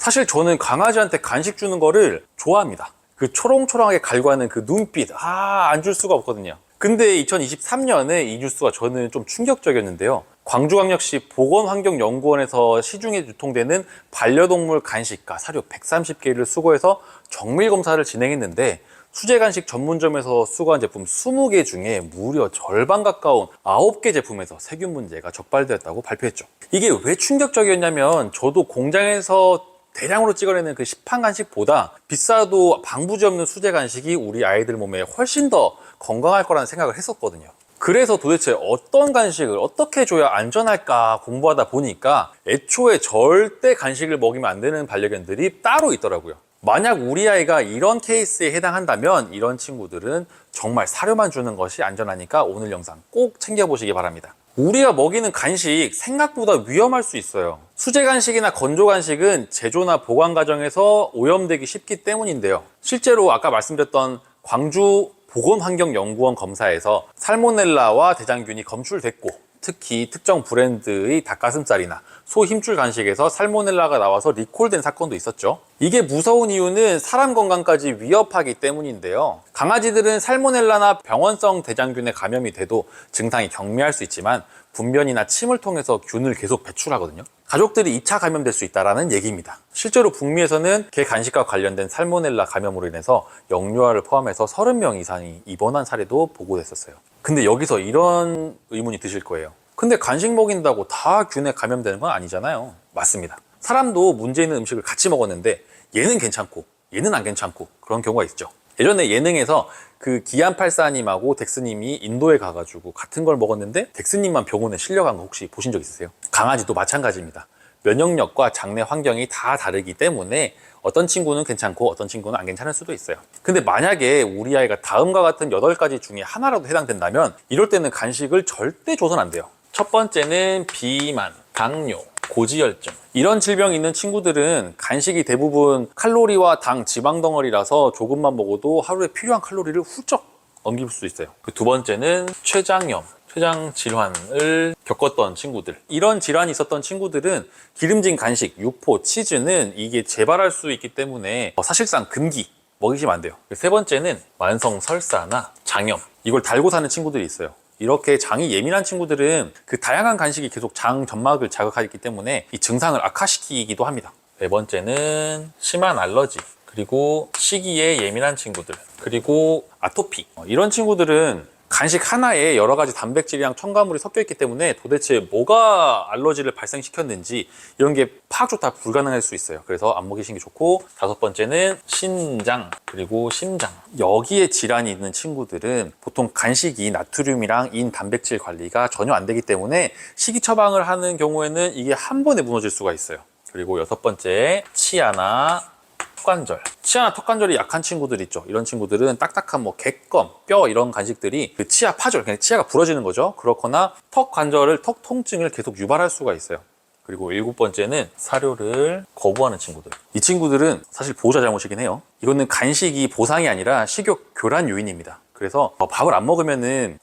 사실 저는 강아지한테 간식 주는 거를 좋아합니다. 그 초롱초롱하게 갈구하는 그 눈빛, 안 줄 수가 없거든요. 근데 2023년에 이 뉴스가 저는 좀 충격적이었는데요. 광주광역시 보건환경연구원에서 시중에 유통되는 반려동물 간식과 사료 130개를 수거해서 정밀검사를 진행했는데 수제 간식 전문점에서 수거한 제품 20개 중에 무려 절반 가까운 9개 제품에서 세균 문제가 적발되었다고 발표했죠. 이게 왜 충격적이었냐면 저도 공장에서 대량으로 찍어내는 그 시판 간식보다 비싸도 방부제 없는 수제 간식이 우리 아이들 몸에 훨씬 더 건강할 거라는 생각을 했었거든요. 그래서 도대체 어떤 간식을 어떻게 줘야 안전할까 공부하다 보니까 애초에 절대 간식을 먹이면 안 되는 반려견들이 따로 있더라고요. 만약 우리 아이가 이런 케이스에 해당한다면 이런 친구들은 정말 사료만 주는 것이 안전하니까 오늘 영상 꼭 챙겨보시기 바랍니다. 우리가 먹이는 간식 생각보다 위험할 수 있어요. 수제 간식이나 건조 간식은 제조나 보관 과정에서 오염되기 쉽기 때문인데요. 실제로 아까 말씀드렸던 광주 보건환경연구원 검사에서 살모넬라와 대장균이 검출됐고 특히 특정 브랜드의 닭가슴살이나 소 힘줄 간식에서 살모넬라가 나와서 리콜된 사건도 있었죠. 이게 무서운 이유는 사람 건강까지 위협하기 때문인데요. 강아지들은 살모넬라나 병원성 대장균에 감염이 돼도 증상이 경미할 수 있지만 분변이나 침을 통해서 균을 계속 배출하거든요. 가족들이 2차 감염될 수 있다는 얘기입니다. 실제로 북미에서는 개 간식과 관련된 살모넬라 감염으로 인해서 영유아를 포함해서 30명 이상이 입원한 사례도 보고됐었어요. 근데 여기서 이런 의문이 드실 거예요. 근데 간식 먹인다고 다 균에 감염되는 건 아니잖아요. 맞습니다. 사람도 문제 있는 음식을 같이 먹었는데 얘는 괜찮고 얘는 안 괜찮고 그런 경우가 있죠. 예전에 예능에서 그 기안84님하고 덱스님이 인도에 가가지고 같은 걸 먹었는데 덱스님만 병원에 실려간 거 혹시 보신 적 있으세요? 강아지도 마찬가지입니다. 면역력과 장내 환경이 다 다르기 때문에 어떤 친구는 괜찮고 어떤 친구는 안 괜찮을 수도 있어요. 근데 만약에 우리 아이가 다음과 같은 8가지 중에 하나라도 해당된다면 이럴 때는 간식을 절대 줘서는 안 돼요. 첫 번째는 비만, 당뇨, 고지혈증 이런 질병이 있는 친구들은 간식이 대부분 칼로리와 당, 지방 덩어리라서 조금만 먹어도 하루에 필요한 칼로리를 훌쩍 넘길 수 있어요. 그 두 번째는 췌장염, 췌장 질환을 겪었던 친구들, 이런 질환이 있었던 친구들은 기름진 간식, 육포, 치즈는 이게 재발할 수 있기 때문에 사실상 금기, 먹이시면 안 돼요. 세 번째는 만성 설사나 장염, 이걸 달고 사는 친구들이 있어요. 이렇게 장이 예민한 친구들은 그 다양한 간식이 계속 장 점막을 자극하기 때문에 이 증상을 악화시키기도 합니다. 네 번째는 심한 알러지, 그리고 식이에 예민한 친구들, 그리고 아토피, 이런 친구들은 간식 하나에 여러 가지 단백질이랑 첨가물이 섞여 있기 때문에 도대체 뭐가 알러지를 발생시켰는지 이런 게 파악도 다 불가능할 수 있어요. 그래서 안 먹이시는 게 좋고, 다섯 번째는 신장, 그리고 심장, 여기에 질환이 있는 친구들은 보통 간식이 나트륨이랑 인 단백질 관리가 전혀 안 되기 때문에 식이 처방을 하는 경우에는 이게 한 번에 무너질 수가 있어요. 그리고 여섯 번째, 치아나 턱관절. 치아나 턱관절이 약한 친구들 있죠. 이런 친구들은 딱딱한 뭐 객검, 뼈 이런 간식들이 그 치아 파절, 그냥 치아가 부러지는 거죠. 그렇거나 턱 관절을, 턱 통증을 계속 유발할 수가 있어요. 그리고 일곱 번째는 사료를 거부하는 친구들. 이 친구들은 사실 보호자 잘못이긴 해요. 이거는 간식이 보상이 아니라 식욕 교란 요인입니다. 그래서 밥을 안 먹으면은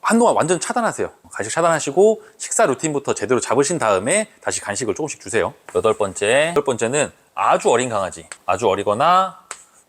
한동안 완전 차단하세요. 간식 차단하시고 식사 루틴부터 제대로 잡으신 다음에 다시 간식을 조금씩 주세요. 여덟 번째는 아주 어린 강아지, 아주 어리거나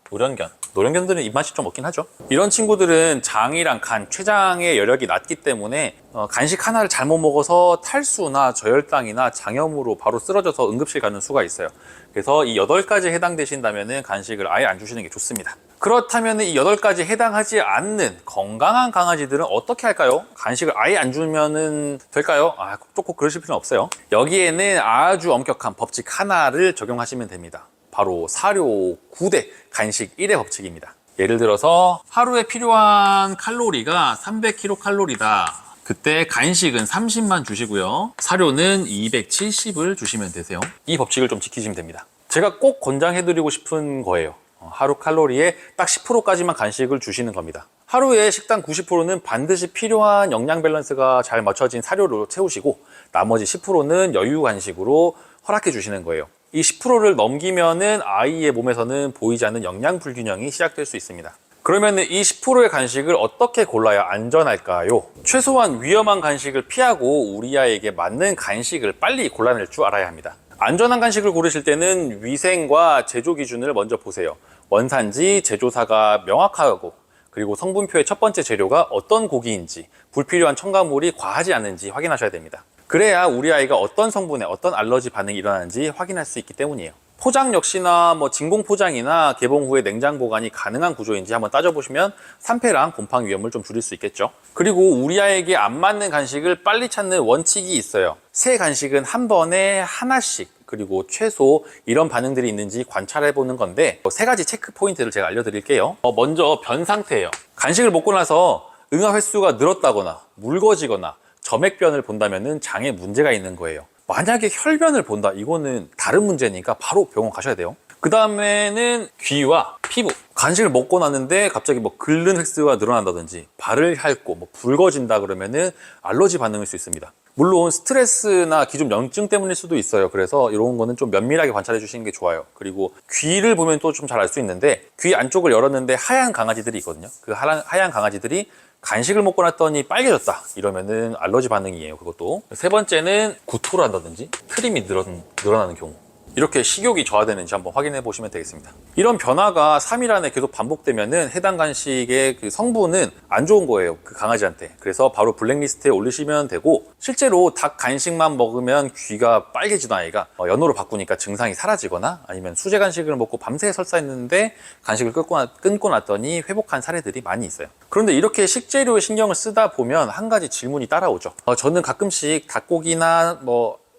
노령견. 노령견들은 입맛이 좀 없긴 하죠. 이런 친구들은 장이랑 간, 췌장의 여력이 낮기 때문에 간식 하나를 잘못 먹어서 탈수나 저혈당이나 장염으로 바로 쓰러져서 응급실 가는 수가 있어요. 그래서 이 8가지에 해당되신다면 간식을 아예 안 주시는 게 좋습니다. 그렇다면 이 8가지에 해당하지 않는 건강한 강아지들은 어떻게 할까요? 간식을 아예 안 주면 될까요? 꼭 그러실 필요는 없어요. 여기에는 아주 엄격한 법칙 하나를 적용하시면 됩니다. 바로 사료 9대 간식 1의 법칙입니다. 예를 들어서 하루에 필요한 칼로리가 300kcal다. 그때 간식은 30만 주시고요. 사료는 270을 주시면 되세요. 이 법칙을 좀 지키시면 됩니다. 제가 꼭 권장해드리고 싶은 거예요. 하루 칼로리의 딱 10%까지만 간식을 주시는 겁니다. 하루에 식단 90%는 반드시 필요한 영양 밸런스가 잘 맞춰진 사료로 채우시고 나머지 10%는 여유 간식으로 허락해 주시는 거예요. 이 10%를 넘기면은 아이의 몸에서는 보이지 않는 영양 불균형이 시작될 수 있습니다. 그러면 이 10%의 간식을 어떻게 골라야 안전할까요? 최소한 위험한 간식을 피하고 우리 아이에게 맞는 간식을 빨리 골라낼 줄 알아야 합니다. 안전한 간식을 고르실 때는 위생과 제조 기준을 먼저 보세요. 원산지, 제조사가 명확하고, 그리고 성분표의 첫 번째 재료가 어떤 고기인지, 불필요한 첨가물이 과하지 않은지 확인하셔야 됩니다. 그래야 우리 아이가 어떤 성분에 어떤 알러지 반응이 일어나는지 확인할 수 있기 때문이에요. 포장 역시나 진공 포장이나 개봉 후에 냉장 보관이 가능한 구조인지 한번 따져보시면 산패랑 곰팡이 위험을 좀 줄일 수 있겠죠. 그리고 우리 아이에게 안 맞는 간식을 빨리 찾는 원칙이 있어요. 새 간식은 한 번에 하나씩, 그리고 최소 이런 반응들이 있는지 관찰해 보는 건데, 세 가지 체크 포인트를 제가 알려드릴게요. 먼저 변 상태예요. 간식을 먹고 나서 응아 횟수가 늘었다거나 묽어지거나 점액변을 본다면 장에 문제가 있는 거예요. 만약에 혈변을 본다, 이거는 다른 문제니까 바로 병원 가셔야 돼요. 그 다음에는 귀와 피부. 간식을 먹고 났는데 갑자기 긁는 횟수가 늘어난다든지 발을 핥고 붉어진다 그러면은 알러지 반응일 수 있습니다. 물론 스트레스나 기존 염증 때문일 수도 있어요. 그래서 이런 거는 좀 면밀하게 관찰해 주시는 게 좋아요. 그리고 귀를 보면 또 좀 잘 알 수 있는데, 귀 안쪽을 열었는데 하얀 강아지들이 있거든요. 그 하얀 강아지들이 간식을 먹고 났더니 빨개졌다, 이러면은 알러지 반응이에요. 그것도. 세 번째는 구토를 한다든지 트림이 늘어나는 경우. 이렇게 식욕이 저하되는지 한번 확인해 보시면 되겠습니다. 이런 변화가 3일 안에 계속 반복되면은 해당 간식의 그 성분은 안 좋은 거예요, 그 강아지한테. 그래서 바로 블랙리스트에 올리시면 되고, 실제로 닭 간식만 먹으면 귀가 빨개지던 아이가 연어로 바꾸니까 증상이 사라지거나, 아니면 수제 간식을 먹고 밤새 설사했는데 간식을 끊고 났더니 회복한 사례들이 많이 있어요. 그런데 이렇게 식재료에 신경을 쓰다 보면 한 가지 질문이 따라오죠. 저는 가끔씩 닭고기나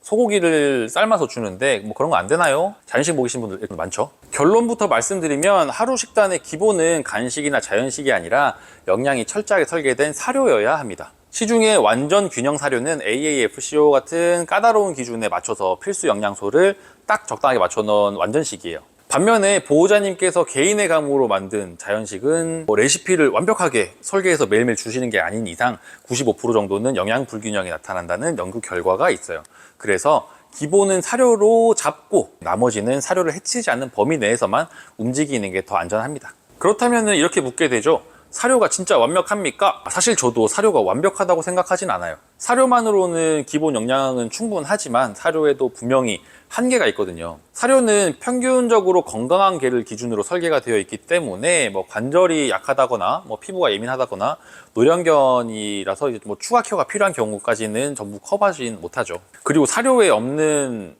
소고기를 삶아서 주는데 그런 거 안 되나요? 자연식 먹이신 분들 많죠. 결론부터 말씀드리면 하루 식단의 기본은 간식이나 자연식이 아니라 영양이 철저하게 설계된 사료여야 합니다. 시중에 완전 균형 사료는 AAFCO 같은 까다로운 기준에 맞춰서 필수 영양소를 딱 적당하게 맞춰 넣은 완전식이에요. 반면에 보호자님께서 개인의 감으로 만든 자연식은 레시피를 완벽하게 설계해서 매일매일 주시는 게 아닌 이상 95% 정도는 영양 불균형이 나타난다는 연구 결과가 있어요. 그래서 기본은 사료로 잡고 나머지는 사료를 해치지 않는 범위 내에서만 움직이는 게 더 안전합니다. 그렇다면 이렇게 묻게 되죠. 사료가 진짜 완벽합니까? 사실 저도 사료가 완벽하다고 생각하진 않아요. 사료만으로는 기본 영양은 충분하지만 사료에도 분명히 한계가 있거든요. 사료는 평균적으로 건강한 개를 기준으로 설계가 되어 있기 때문에 관절이 약하다거나 피부가 예민하다거나 노령견이라서 이제 추가 케어가 필요한 경우까지는 전부 커버하지 못하죠. 그리고 사료로는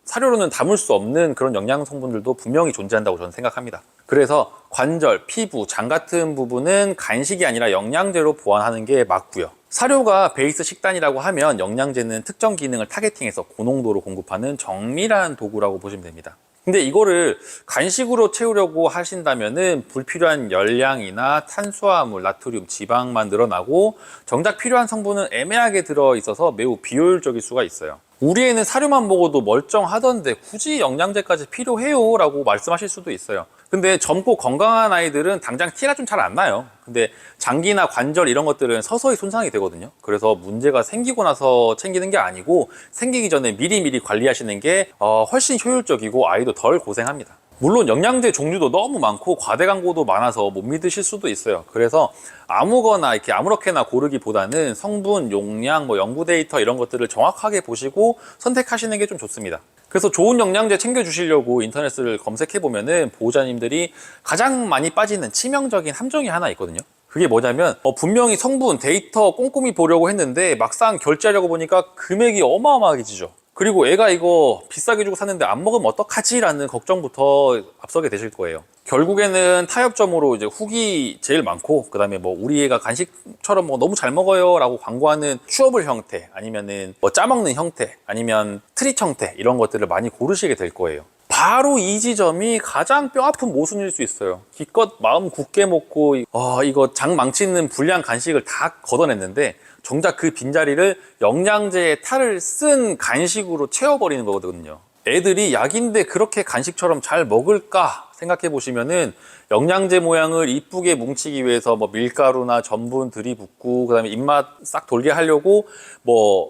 담을 수 없는 그런 영양 성분들도 분명히 존재한다고 저는 생각합니다. 그래서 관절, 피부, 장 같은 부분은 간식이 아니라 영양제로 보완하는 게 맞고요. 사료가 베이스 식단이라고 하면 영양제는 특정 기능을 타겟팅해서 고농도로 공급하는 정밀한 도구라고 보시면 됩니다. 근데 이거를 간식으로 채우려고 하신다면은 불필요한 열량이나 탄수화물, 나트륨, 지방만 늘어나고 정작 필요한 성분은 애매하게 들어있어서 매우 비효율적일 수가 있어요. 우리 애는 사료만 먹어도 멀쩡하던데 굳이 영양제까지 필요해요? 라고 말씀하실 수도 있어요. 근데 젊고 건강한 아이들은 당장 티가 좀 잘 안 나요. 근데 장기나 관절 이런 것들은 서서히 손상이 되거든요. 그래서 문제가 생기고 나서 챙기는 게 아니고 생기기 전에 미리미리 관리하시는 게 훨씬 효율적이고 아이도 덜 고생합니다. 물론 영양제 종류도 너무 많고 과대 광고도 많아서 못 믿으실 수도 있어요. 그래서 아무거나 이렇게 아무렇게나 고르기보다는 성분, 용량, 연구 데이터 이런 것들을 정확하게 보시고 선택하시는 게 좀 좋습니다. 그래서 좋은 영양제 챙겨주시려고 인터넷을 검색해보면은 보호자님들이 가장 많이 빠지는 치명적인 함정이 하나 있거든요. 그게 뭐냐면 분명히 성분, 데이터 꼼꼼히 보려고 했는데 막상 결제하려고 보니까 금액이 어마어마하게 지죠. 그리고 애가 이거 비싸게 주고 샀는데 안 먹으면 어떡하지? 라는 걱정부터 앞서게 되실 거예요. 결국에는 타협점으로 이제 후기 제일 많고, 그 다음에 우리 애가 간식처럼 너무 잘 먹어요 라고 광고하는 취업을 형태, 아니면은 짜먹는 형태, 아니면 트릿 형태, 이런 것들을 많이 고르시게 될 거예요. 바로 이 지점이 가장 뼈아픈 모순일 수 있어요. 기껏 마음 굳게 먹고 이거 장 망치는 불량 간식을 다 걷어냈는데 정작 그 빈자리를 영양제에 탈을 쓴 간식으로 채워버리는 거거든요. 애들이 약인데 그렇게 간식처럼 잘 먹을까 생각해 보시면은 영양제 모양을 이쁘게 뭉치기 위해서 밀가루나 전분 들이붓고 그다음에 입맛 싹 돌게 하려고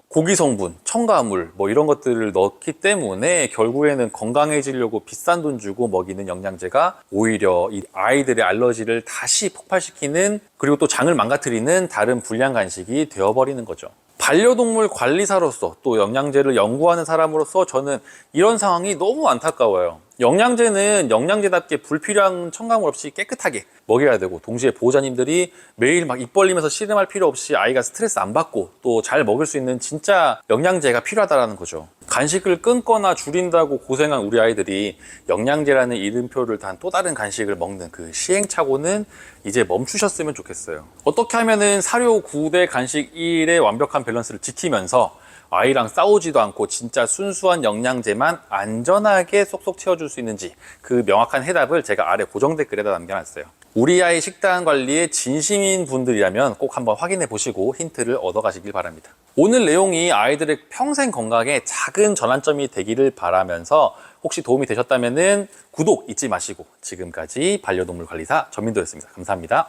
고기 성분, 첨가물 이런 것들을 넣기 때문에 결국에는 건강해지려고 비싼 돈 주고 먹이는 영양제가 오히려 이 아이들의 알러지를 다시 폭발시키는, 그리고 또 장을 망가뜨리는 다른 불량 간식이 되어버리는 거죠. 반려동물 관리사로서 또 영양제를 연구하는 사람으로서 저는 이런 상황이 너무 안타까워요. 영양제는 영양제답게 불필요한 첨가물 없이 깨끗하게 먹여야 되고, 동시에 보호자님들이 매일 막 입 벌리면서 씨름할 필요 없이 아이가 스트레스 안 받고 또 잘 먹을 수 있는 진짜 영양제가 필요하다는 거죠. 간식을 끊거나 줄인다고 고생한 우리 아이들이 영양제라는 이름표를 단 또 다른 간식을 먹는 그 시행착오는 이제 멈추셨으면 좋겠어요. 어떻게 하면은 사료 9대 간식 1의 완벽한 밸런스를 지키면서 아이랑 싸우지도 않고 진짜 순수한 영양제만 안전하게 쏙쏙 채워줄 수 있는지, 그 명확한 해답을 제가 아래 고정 댓글에다 남겨놨어요. 우리 아이 식단 관리에 진심인 분들이라면 꼭 한번 확인해 보시고 힌트를 얻어 가시길 바랍니다. 오늘 내용이 아이들의 평생 건강에 작은 전환점이 되기를 바라면서, 혹시 도움이 되셨다면 구독 잊지 마시고, 지금까지 반려동물 관리사 전민도였습니다. 감사합니다.